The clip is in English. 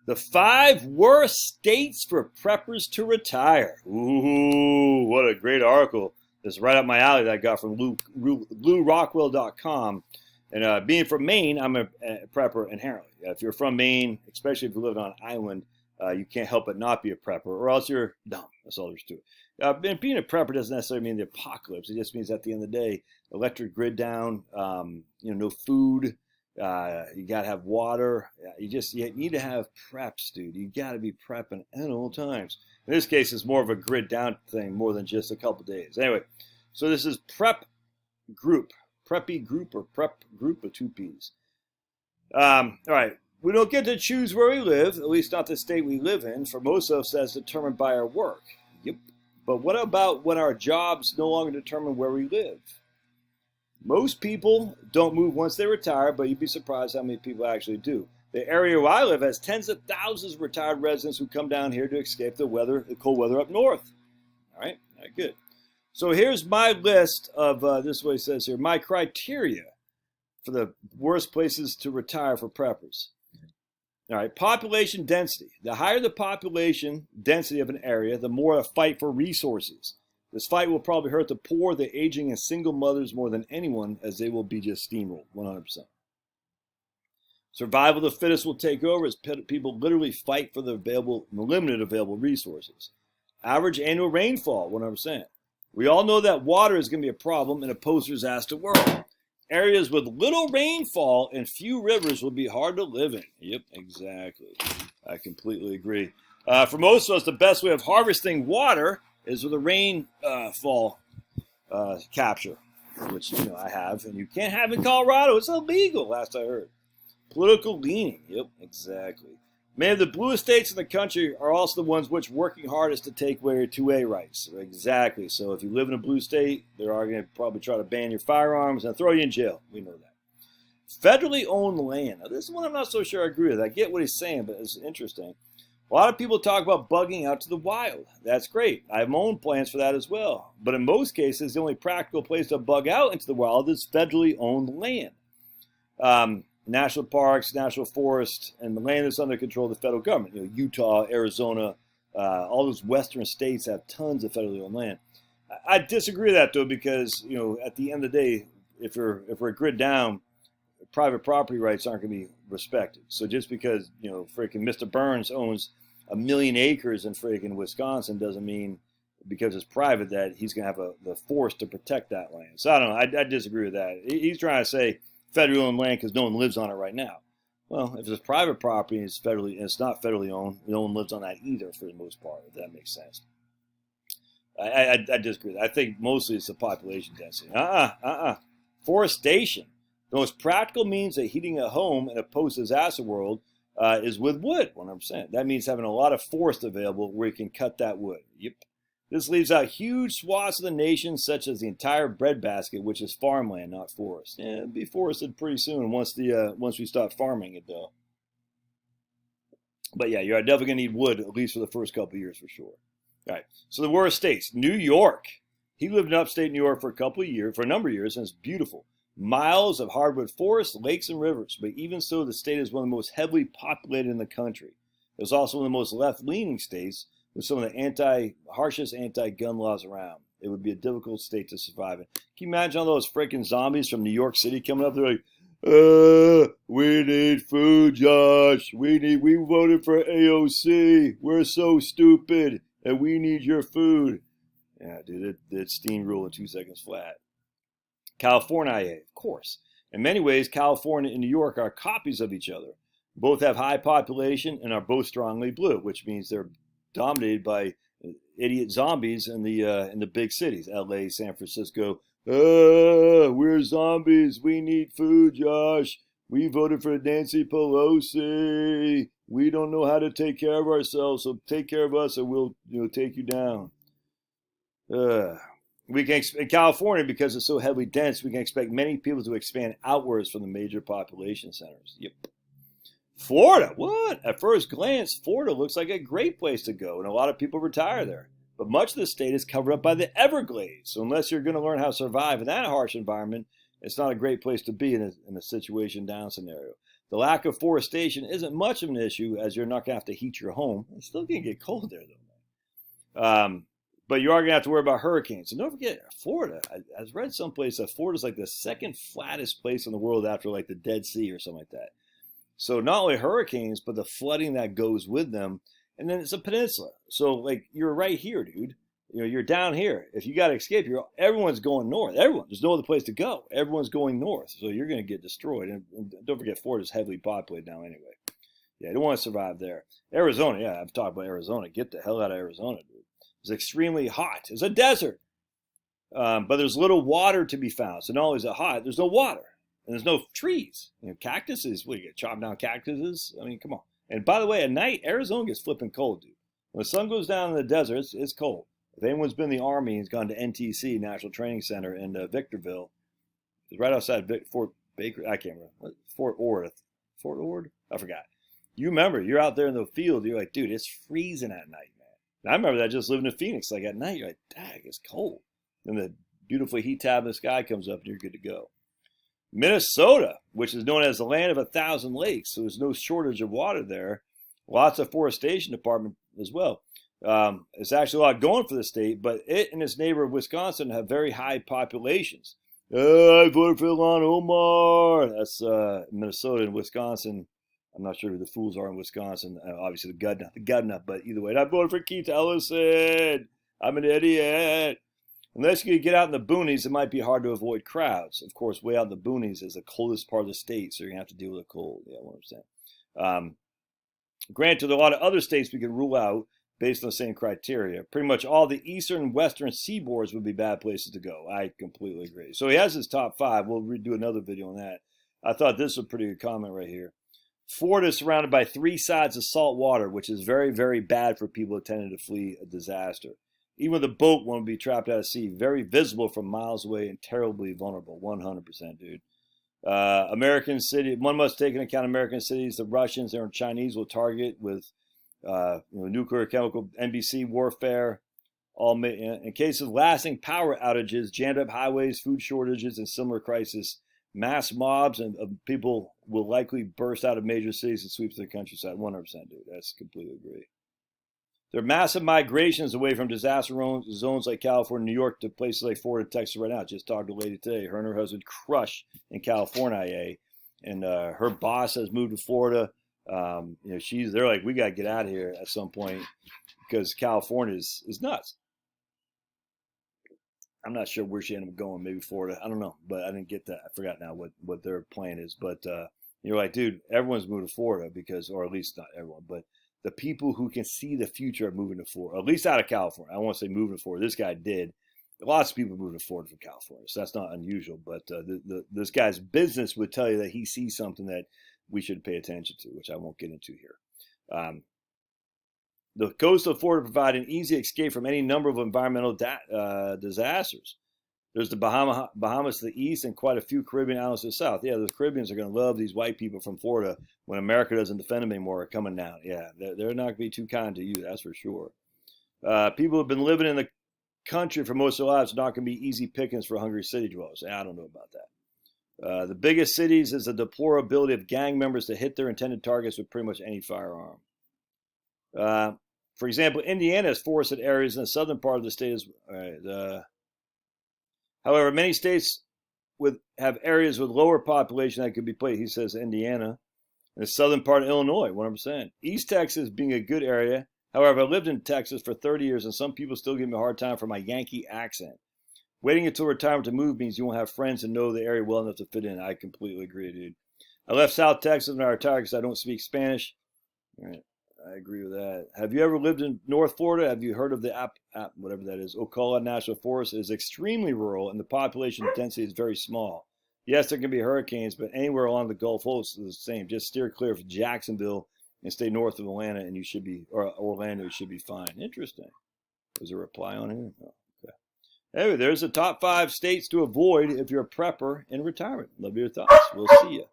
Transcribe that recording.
The 5 worst states for preppers to retire. Ooh, what a great article. This is right up my alley that I got from LouRockwell.com. And being from Maine, I'm a prepper inherently. If you're from Maine, especially if you live on an island, you can't help but not be a prepper, or else you're dumb. That's all there's to it. Being a prepper doesn't necessarily mean the apocalypse. It just means at the end of the day, electric grid down, no food. You gotta have water. You need to have preps, dude. You gotta be prepping at all times. In this case, it's more of a grid down thing, more than just a couple days. Anyway, so this is prep group, preppy group, or prep group with 2 P's. All right, we don't get to choose where we live, at least not the state we live in. For most of us, that's determined by our work. Yep. But what about when our jobs no longer determine where we live? Most people don't move once they retire, but you'd be surprised how many people actually do. The area where I live has tens of thousands of retired residents who come down here to escape the cold weather up north. All right, good. So here's my list of, this is what it says here, my criteria for the worst places to retire for preppers. All right, population density. The higher the population density of an area, the more a fight for resources. This fight will probably hurt the poor, the aging, and single mothers more than anyone, as they will be just steamrolled, 100%. Survival of the fittest will take over as people literally fight for the limited available resources. Average annual rainfall, 100%. We all know that water is going to be a problem in a post-disaster world. Areas with little rainfall and few rivers will be hard to live in. Yep, exactly. I completely agree. For most of us, the best way of harvesting water is with a rainfall capture, which I have, and you can't have in Colorado. It's illegal, last I heard. Political leaning. Yep, exactly. Many of the bluest states in the country are also the ones which working hardest to take away your 2A rights. Exactly. So if you live in a blue state, they are going to probably try to ban your firearms and throw you in jail. We know that. Federally owned land. Now, this is one I'm not so sure I agree with. I get what he's saying, but it's interesting. A lot of people talk about bugging out to the wild. That's great. I have my own plans for that as well. But in most cases, the only practical place to bug out into the wild is federally owned land. National parks, national forests, and the land that's under control of the federal government. Utah, Arizona, all those western states have tons of federally owned land. I disagree with that, though, because at the end of the day, if we're grid down, private property rights aren't going to be respected. So just because freaking Mr. Burns owns 1 million acres in freaking Wisconsin doesn't mean because it's private that he's going to have the force to protect that land. So I don't know. I disagree with that. He's trying to say federally owned land because no one lives on it right now. Well, if it's private property and it's not federally owned, no one lives on that either for the most part, if that makes sense. I disagree. I think mostly it's the population density. Forestation. The most practical means of heating a home in a post-disaster world is with wood, 100%. That means having a lot of forest available where you can cut that wood. Yep. This leaves out huge swaths of the nation, such as the entire breadbasket, which is farmland, not forest. Yeah, it'll be forested pretty soon once we start farming it, though. But yeah, you're definitely going to need wood, at least for the first couple of years, for sure. All right, so the worst states. New York. He lived in upstate New York for a number of years, and it's beautiful. Miles of hardwood forests, lakes, and rivers. But even so, the state is one of the most heavily populated in the country. It's also one of the most left-leaning states, with some of the harshest anti-gun laws around. It would be a difficult state to survive in. Can you imagine all those freaking zombies from New York City coming up? They're like, we need food, Josh. We voted for AOC. We're so stupid, and we need your food. Yeah, dude, it steamrolled in 2 seconds flat. California, of course. In many ways, California and New York are copies of each other. Both have high population and are both strongly blue, which means they're dominated by idiot zombies in the big cities, LA, San Francisco. We're zombies. We need food, Josh. We voted for Nancy Pelosi. We don't know how to take care of ourselves, so take care of us, and we'll take you down. In California, because it's so heavily dense, we can expect many people to expand outwards from the major population centers. Yep. Florida, what? At first glance, Florida looks like a great place to go, and a lot of people retire there. But much of the state is covered up by the Everglades, so unless you're going to learn how to survive in that harsh environment, it's not a great place to be in a situation down scenario. The lack of forestation isn't much of an issue as you're not going to have to heat your home. It's still going to get cold there, though. But you are going to have to worry about hurricanes. And don't forget, Florida. I read someplace that Florida's like the second flattest place in the world after like the Dead Sea or something like that. So not only hurricanes, but the flooding that goes with them. And then it's a peninsula. So like you're right here, dude. You know, you're down here. If you got to escape, everyone's going north. Everyone. There's no other place to go. Everyone's going north. So you're going to get destroyed. And don't forget, Florida's heavily populated now anyway. Yeah, you don't want to survive there. Arizona, yeah, I've talked about Arizona. Get the hell out of Arizona, dude. It's extremely hot. It's a desert. But there's little water to be found. So not only is it hot, there's no water. And there's no trees. You know, cactuses, what, you get chopped down cactuses? I mean, come on. And by the way, at night, Arizona gets flipping cold, dude. When the sun goes down in the desert, it's cold. If anyone's been in the Army and has gone to NTC, National Training Center in Victorville, it's right outside Fort Baker. I can't remember. Fort Ord. Fort Ord? I forgot. You remember, you're out there in the field. You're like, dude, it's freezing at night, man. And I remember that just living in Phoenix. Like at night, you're like, dang, it's cold. Then the beautiful heat tab in the sky comes up and you're good to go. Minnesota, which is known as the land of 1,000 lakes, so there's no shortage of water there. Lots of forestation department as well. It's actually a lot going for the state, but it and its neighbor Wisconsin have very high populations. I voted for Ilhan Omar. That's Minnesota and Wisconsin. I'm not sure who the fools are in Wisconsin. Obviously the Gudna, but either way, I voted for Keith Ellison. I'm an idiot. Unless you get out in the boonies, it might be hard to avoid crowds. Of course, way out in the boonies is the coldest part of the state, so you're going to have to deal with the cold. Yeah, 100%. Granted, there are a lot of other states we can rule out based on the same criteria. Pretty much all the eastern and western seaboards would be bad places to go. I completely agree. So he has his top 5. We'll do another video on that. I thought this was a pretty good comment right here. Florida is surrounded by 3 sides of salt water, which is very, very bad for people intending to flee a disaster. Even with a boat, one would be trapped out at sea, very visible from miles away and terribly vulnerable. 100%, dude. American city, one must take into account American cities. The Russians and Chinese will target with nuclear, chemical, NBC warfare. In case of lasting power outages, jammed up highways, food shortages, and similar crises, mass mobs and people will likely burst out of major cities and sweep to the countryside. 100%, dude. That's completely agree. There are massive migrations away from disaster zones like California, New York, to places like Florida, Texas right now. Just talked to a lady today. Her and her husband crush in California, and her boss has moved to Florida. They're like, we got to get out of here at some point because California is nuts. I'm not sure where she ended up going. Maybe Florida. I don't know, but I didn't get that. I forgot now what their plan is. But you're like, dude, everyone's moving to Florida or at least not everyone, but the people who can see the future are moving to Florida, at least out of California. I won't say moving to Florida. This guy did. Lots of people moving to Florida from California, so that's not unusual. But this guy's business would tell you that he sees something that we should pay attention to, which I won't get into here. The coast of Florida provide an easy escape from any number of environmental disasters. There's the Bahamas to the east and quite a few Caribbean islands to the south. Yeah, the Caribbeans are going to love these white people from Florida when America doesn't defend them anymore are coming down. Yeah, they're not going to be too kind to you, that's for sure. People who have been living in the country for most of their lives are not going to be easy pickings for hungry city dwellers. I don't know about that. The biggest cities is the deplorability of gang members to hit their intended targets with pretty much any firearm. For example, Indiana has forested areas in the southern part of the state. However, many states have areas with lower population that could be played. He says Indiana. In the southern part of Illinois, 100%. East Texas being a good area. However, I lived in Texas for 30 years, and some people still give me a hard time for my Yankee accent. Waiting until retirement to move means you won't have friends and know the area well enough to fit in. I completely agree, dude. I left South Texas when I retired because I don't speak Spanish. All right. I agree with that. Have you ever lived in North Florida? Have you heard of the whatever that is? Ocala National Forest is extremely rural, and the population density is very small. Yes, there can be hurricanes, but anywhere along the Gulf Coast is the same. Just steer clear of Jacksonville and stay north of Atlanta, and you should be, or Orlando, you should be fine. Interesting. There's a reply on here. Oh, okay. Anyway, there's the top 5 states to avoid if you're a prepper in retirement. Love your thoughts. We'll see you.